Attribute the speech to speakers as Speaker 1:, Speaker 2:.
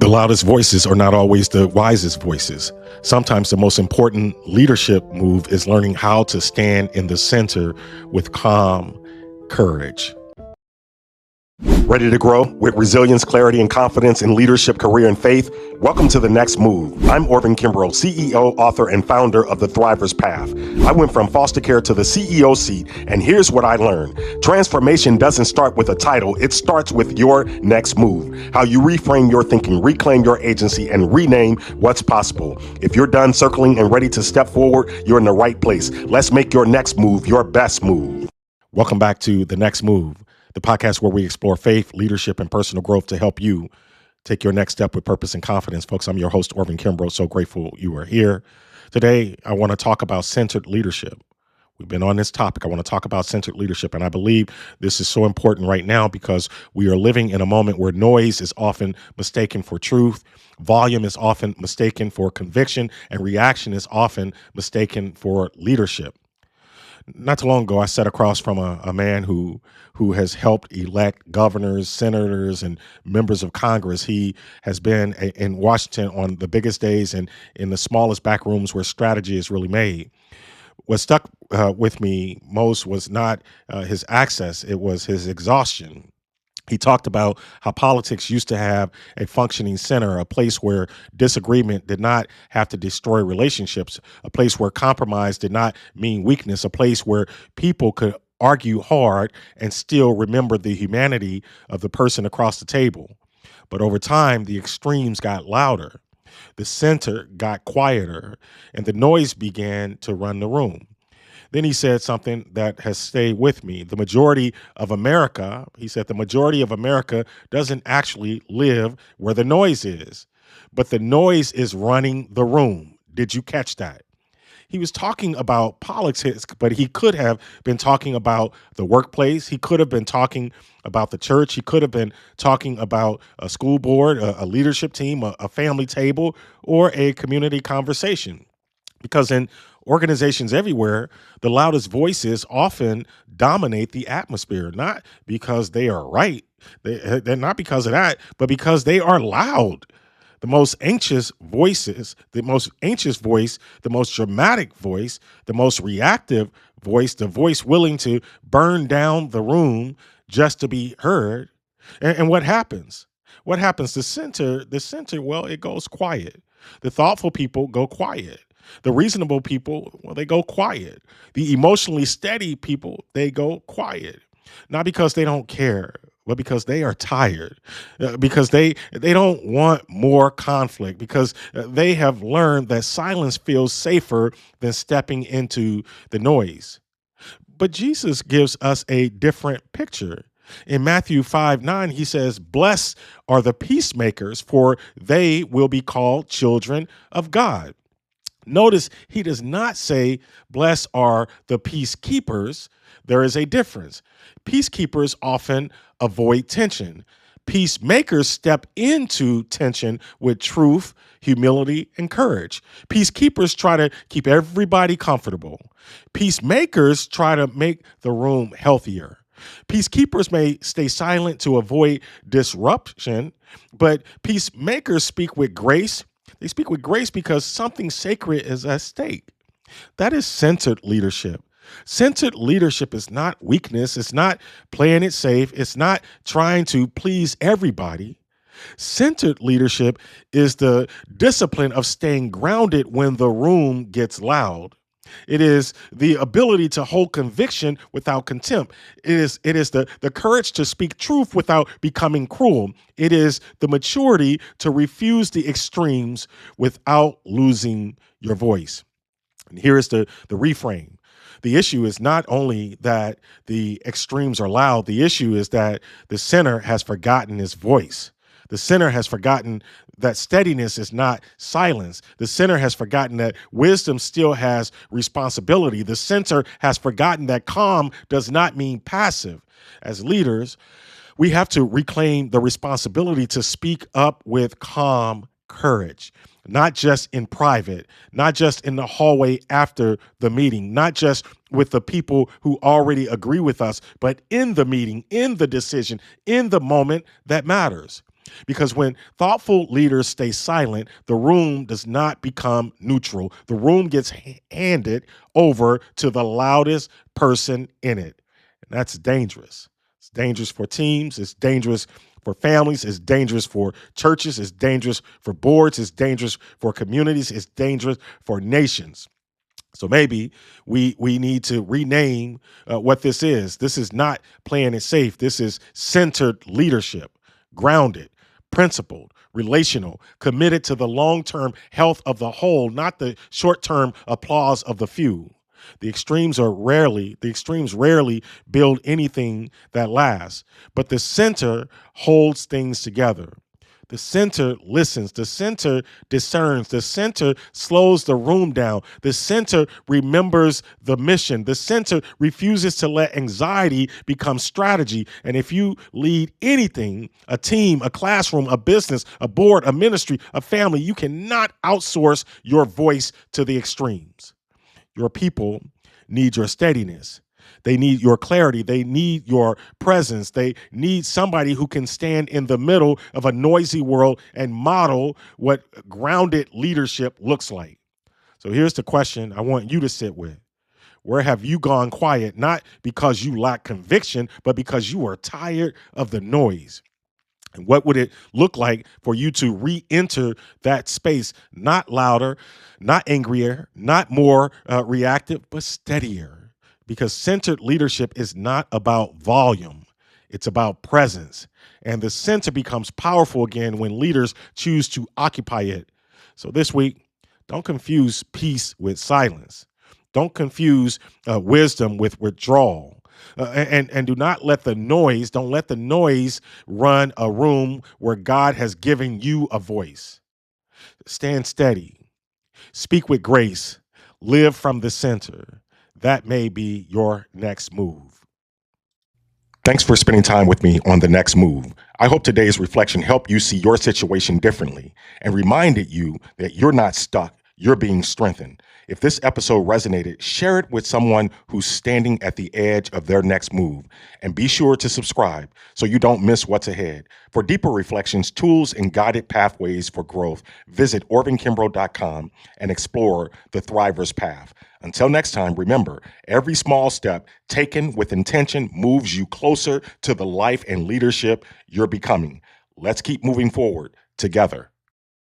Speaker 1: The loudest voices are not always the wisest voices. Sometimes the most important leadership move is learning how to stand in the center with calm courage. Ready to grow with resilience, clarity, and confidence in leadership, career, and faith? Welcome to The Next Move. I'm Orvin, Kimbrough, CEO, author, and founder of The Thriver's Path. I went from foster care to the CEO seat, and here's what I learned. Transformation doesn't start with a title. It starts with your next move. How you reframe your thinking, reclaim your agency, and rename what's possible. If you're done circling and ready to step forward, you're in the right place. Let's make your next move your best move. Welcome back to The Next Move, the podcast where we explore faith, leadership, and personal growth to help you take your next step with purpose and confidence. Folks, I'm your host, Orvin Kimbrough. So grateful you are here. Today, I want to talk about centered leadership. We've been on this topic. I want to talk about centered leadership. And I believe this is so important right now because we are living in a moment where noise is often mistaken for truth. Volume is often mistaken for conviction, and reaction is often mistaken for leadership. Not too long ago, I sat across from a man who has helped elect governors, senators, and members of Congress. He has been in Washington on the biggest days and in the smallest back rooms where strategy is really made. What stuck with me most was not his access, it was his exhaustion. He talked about how politics used to have a functioning center, a place where disagreement did not have to destroy relationships, a place where compromise did not mean weakness, a place where people could argue hard and still remember the humanity of the person across the table. But over time, the extremes got louder, the center got quieter, and the noise began to run the room. Then he said something that has stayed with me. The majority of America, he said, the majority of America doesn't actually live where the noise is, but the noise is running the room. Did you catch that? He was talking about politics, but he could have been talking about the workplace. He could have been talking about the church. He could have been talking about a school board, a leadership team, a family table, or a community conversation. Because in organizations everywhere, the loudest voices often dominate the atmosphere, not because they are right. They're not because of that, but because they are loud. The most anxious voices, the most anxious voice, the most dramatic voice, the most reactive voice, the voice willing to burn down the room just to be heard. And what happens? What happens? The center, well, it goes quiet. The thoughtful people go quiet. The reasonable people, well, they go quiet. The emotionally steady people, they go quiet. Not because they don't care, but because they are tired, because they don't want more conflict, because they have learned that silence feels safer than stepping into the noise. But Jesus gives us a different picture. In Matthew 5:9, he says, "Blessed are the peacemakers, for they will be called children of God." Notice he does not say, blessed are the peacekeepers. There is a difference. Peacekeepers often avoid tension. Peacemakers step into tension with truth, humility, and courage. Peacekeepers try to keep everybody comfortable. Peacemakers try to make the room healthier. Peacekeepers may stay silent to avoid disruption, but peacemakers speak with grace. They speak with grace because something sacred is at stake. That is centered leadership. Centered leadership is not weakness. It's not playing it safe. It's not trying to please everybody. Centered leadership is the discipline of staying grounded when the room gets loud. It is the ability to hold conviction without contempt. It is the courage to speak truth without becoming cruel. It is the maturity to refuse the extremes without losing your voice. And here is the reframe. The issue is not only that the extremes are loud, the issue is that the center has forgotten his voice. The center has forgotten that steadiness is not silence. The center has forgotten that wisdom still has responsibility. The center has forgotten that calm does not mean passive. As leaders, we have to reclaim the responsibility to speak up with calm courage, not just in private, not just in the hallway after the meeting, not just with the people who already agree with us, but in the meeting, in the decision, in the moment that matters. Because when thoughtful leaders stay silent, the room does not become neutral. The room gets handed over to the loudest person in it. And that's dangerous. It's dangerous for teams, it's dangerous for families, it's dangerous for churches, it's dangerous for boards, it's dangerous for communities, it's dangerous for nations. So maybe we need to rename what this is. This is not playing it safe. This is centered leadership, grounded, principled, relational, committed to the long-term health of the whole, not the short-term applause of the few. The extremes rarely build anything that lasts, but the center holds things together. The center listens. The center discerns. The center slows the room down. The center remembers the mission. The center refuses to let anxiety become strategy. And if you lead anything, a team, a classroom, a business, a board, a ministry, a family, you cannot outsource your voice to the extremes. Your people need your steadiness. They need your clarity. They need your presence. They need somebody who can stand in the middle of a noisy world and model what grounded leadership looks like. So here's the question I want you to sit with. Where have you gone quiet, not because you lack conviction, but because you are tired of the noise? And what would it look like for you to re-enter that space, not louder, not angrier, not more reactive, but steadier? Because centered leadership is not about volume. It's about presence. And the center becomes powerful again when leaders choose to occupy it. So this week, don't confuse peace with silence. Don't confuse wisdom with withdrawal. And do not let the noise, don't let the noise run a room where God has given you a voice. Stand steady, speak with grace, live from the center. That may be your next move. Thanks for spending time with me on The Next Move. I hope today's reflection helped you see your situation differently and reminded you that you're not stuck, you're being strengthened. If this episode resonated, share it with someone who's standing at the edge of their next move. And be sure to subscribe so you don't miss what's ahead. For deeper reflections, tools, and guided pathways for growth, visit orvinkimbrough.com and explore the Thriver's Path. Until next time, remember, every small step taken with intention moves you closer to the life and leadership you're becoming. Let's keep moving forward together.